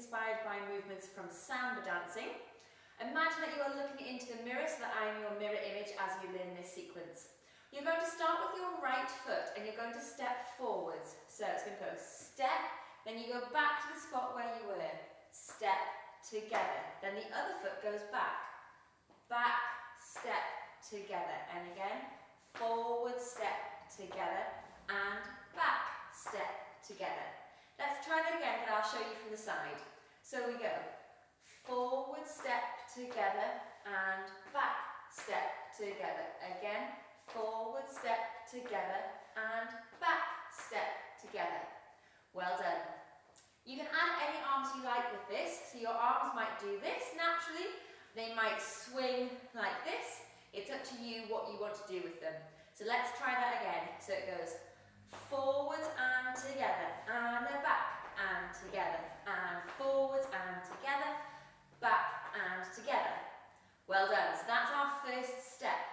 inspired by movements from Samba dancing. Imagine that you are looking into the mirror so that I am your mirror image as you learn this sequence. You're going to start with your right foot and you're going to step forwards. So it's going to go step, then you go back to the spot where you were. Step, together. Then the other foot goes back. Back, step, together. And again, forward, step, together. And back, step, together. Let's try that again, but I'll show you from the side. So we go forward, step, together, and back, step, together. Again, forward, step, together, and back, step, together. Well done. You can add any arms you like with this. So your arms might do this naturally. They might swing like this. It's up to you what you want to do with them. So let's try that again. So it goes forwards and together, and then back and together, and forwards and together, back and together. Well done. So that's our first step.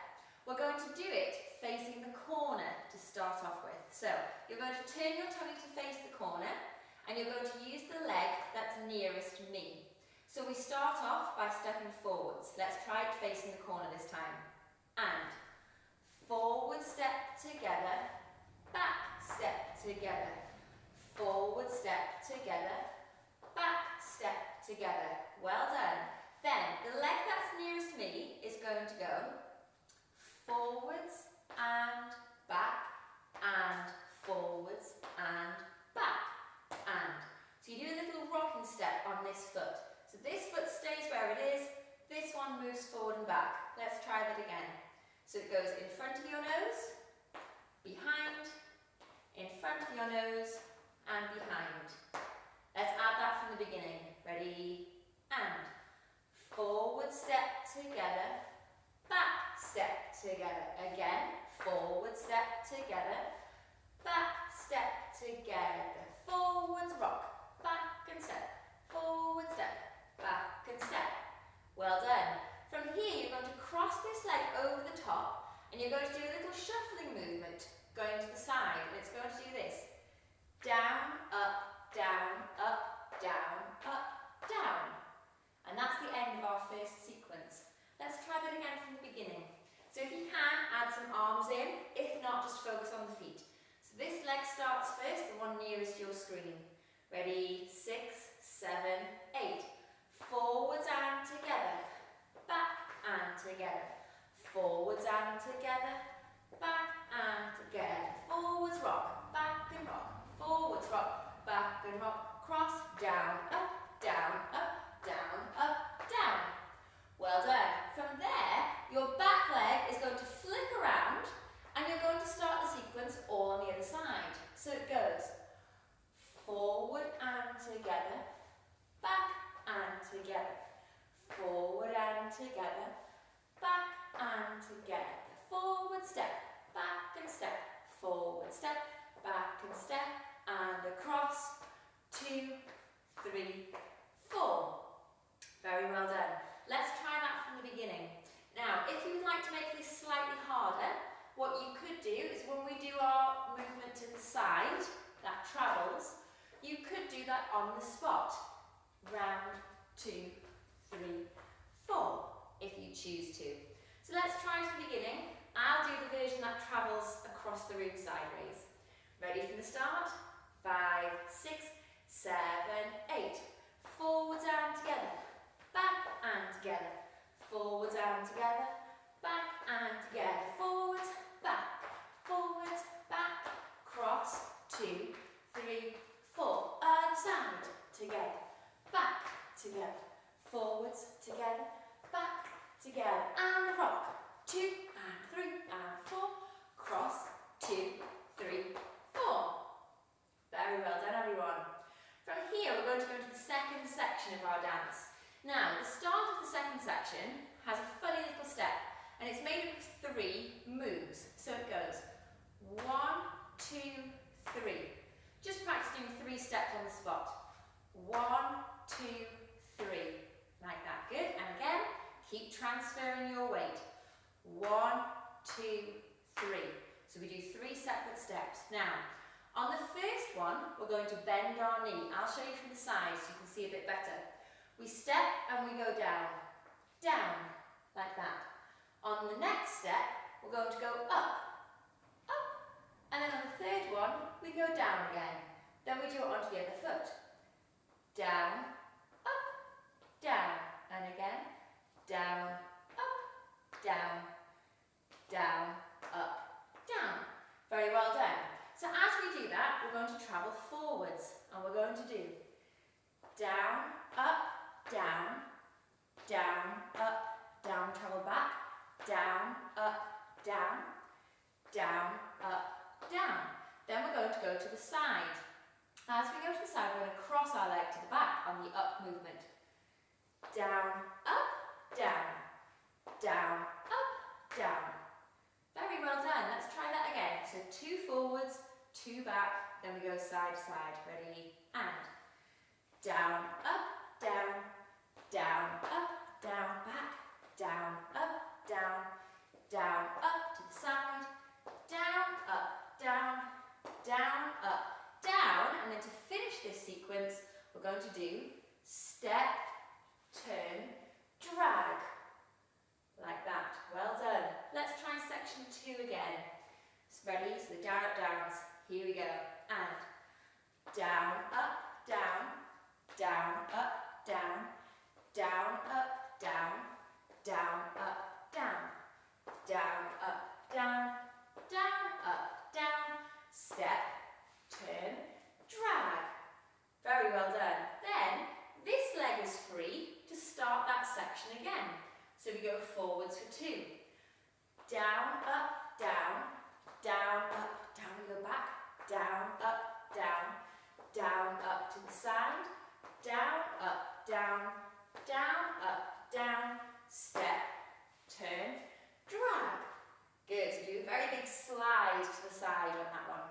We're going to do it facing the corner to start off with. So you're going to turn your tummy to face the corner, and you're going to use the leg that's nearest me. So we start off by stepping forwards. Let's try it facing the corner this time. And forward step together, back step together, forward step together, back step together. Well done. Then the leg that's nearest me is going to go forwards and back, and forwards and back, and. So you do a little rocking step on this foot. So this foot stays where it is, this one moves forward and back. Let's try that again. So it goes in front of your nose, behind, in front of your nose, and behind. Let's add that from the beginning. Ready? And forward step together, back step together. Again, forward step together, back step together. Forwards rock, back and step, forward step, back and step. Well done. From here you're going to cross this leg over the top and you're going to do a little shuffling movement going to the side, and it's going to do this. Down, up, down, up, down, up, down. And that's the end of our first sequence. Let's try that again from the beginning. So if you can, add some arms in. If not, just focus on the feet. So this leg starts first, the one nearest your screen. Ready? 6, 7, 8. Forwards and together. Back and together. Forwards and together. Back and together. Forwards rock. Back and rock. Forwards rock. Back and rock. Cross. Down, up, down, up, down, up, down. Well done. From there, your back leg is going to flick around and you're going to start the sequence all on the other side. So it goes forward and together, back and together, forward and together, back and together, forward step, back and step, forward step, back and step, and across, 2, 3, 4. Very well done. Let's try that from the beginning. Now, if you would like to make this slightly harder, what you could do is when we do our movement to the side, that travels, you could do that on the spot. Round, 2, 3, 4, if you choose to. So let's try from the beginning. I'll do the version that travels across the room sideways. Ready from the start? 5, 6, 7, 8. Forwards and together. Back and together. Forwards and together. Back and together. Forwards, back. Forwards, back. Cross. 2, 3, 4. Other side. Together. Back. Together. Forwards. Together. Back. Together. And rock. 2 and 3 and 4. Cross. 2, 3, 4. Very well done, everyone. From here, we're going to go to the second section of our dance. Now, the start of the second section has a funny little step, and it's made up of 3 moves. So it goes 1, 2, 3. Just practice doing 3 steps on the spot. 1, 2, 3. Like that. Good. And again, keep transferring your weight. 1, 2, 3. So we do 3 separate steps. Now, on the first one, we're going to bend our knee. I'll show you from the side so you can see a bit better. We step and we go down, down, like that. On the next step, we're going to go up, up, and then on the third one, we go down again. Then we do it onto the other foot. Down, up, down, and again, down, up, down, down, up, down. Very well done. So as we do that, we're going to travel forwards, and we're going to do down, up, down, down, up, down, travel back, down, up, down, down, up, down. Then we're going to go to the side. As we go to the side, we're going to cross our leg to the back on the up movement. Down, up, down, down, up, down. Very well done. Let's try that again. So 2 forwards, 2 back, then we go side to side. Ready? And down, up, down, down, up, down, back, down, up, down, down, up to the side, down, up, down, down, up, down, and then to finish this sequence, we're going to do step, turn, drag, like that. Well done. Let's try section 2 again. Ready? So the down, up, downs. Here we go. And down, up, down, down, up, down, down, up, down, down, up, down, down, up, down, down, up, down, step, turn, drag. Very well done. Then this leg is free to start that section again. So we go forwards for 2. Down, up, down, down, up, down. We go back, down, up, down, down, up to the side, down, up, down, down, up, down, step, turn, drag. Good. So do a very big slide to the side on that one.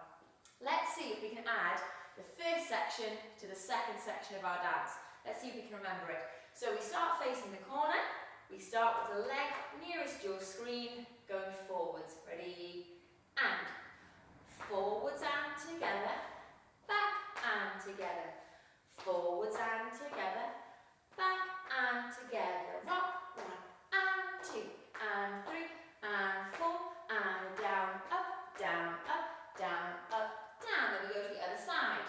Let's see if we can add the first section to the second section of our dance. Let's see if we can remember it. So we start facing the corner. We start with the leg nearest your screen, going forwards. Ready? And forwards and together, back and together, forwards and together, back and together. Rock, 1 and 2 and 3 and 4 and down, up, down, up, down, up, down. Then we go to the other side.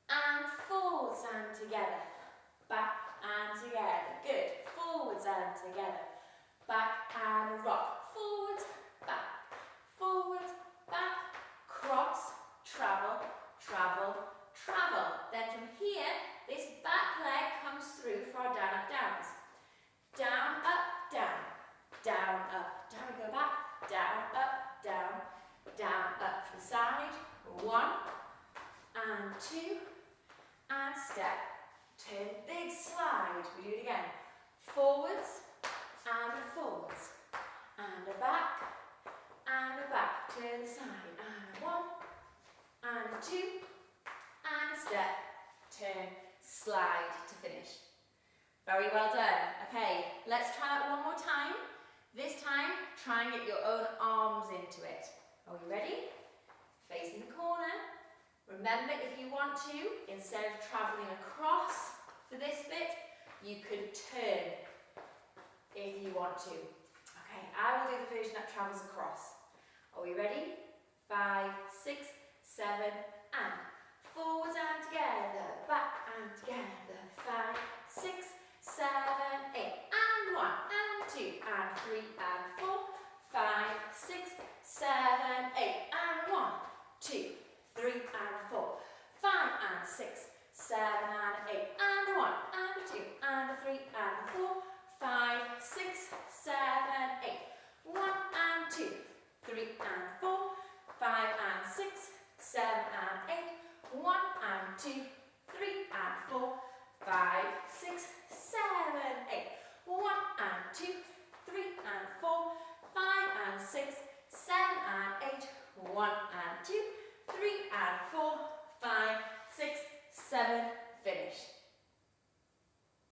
And forwards and together, back and together. Good. Forwards and together, back and rock. Forwards, back, forwards, back, cross, travel, travel, travel. Then from here, this back leg comes through for our down, up, downs. Down, up, down, down, up, down. We go back, down, up, down, down, up to the side. 1 and 2 and step, turn, big slide. We do it again. Forwards and a forwards and a back to the side, and 1 and 2 and a step, turn, slide to finish. Very well done. Okay, let's try that one more time. This time, try and get your own arms into it. Are we ready? Facing the corner. Remember, if you want to, instead of travelling across for this bit, you could turn if you want to. Okay, I will do the version that travels across. Are we ready? 5, 6, 7, and forwards and together, back and together. 5, 6, 7, 8, and 1, and 2, and 3, and 4, 5, 6, 7, 8, and 1, 2, 3, and 4, 5, and 6, 7, and 8, and 1, and 2, and 3, and 4, 5, 6, 7, 8, 1, and 2, 3, and 4, 5, and 6, 7, and 8, 1, and 2,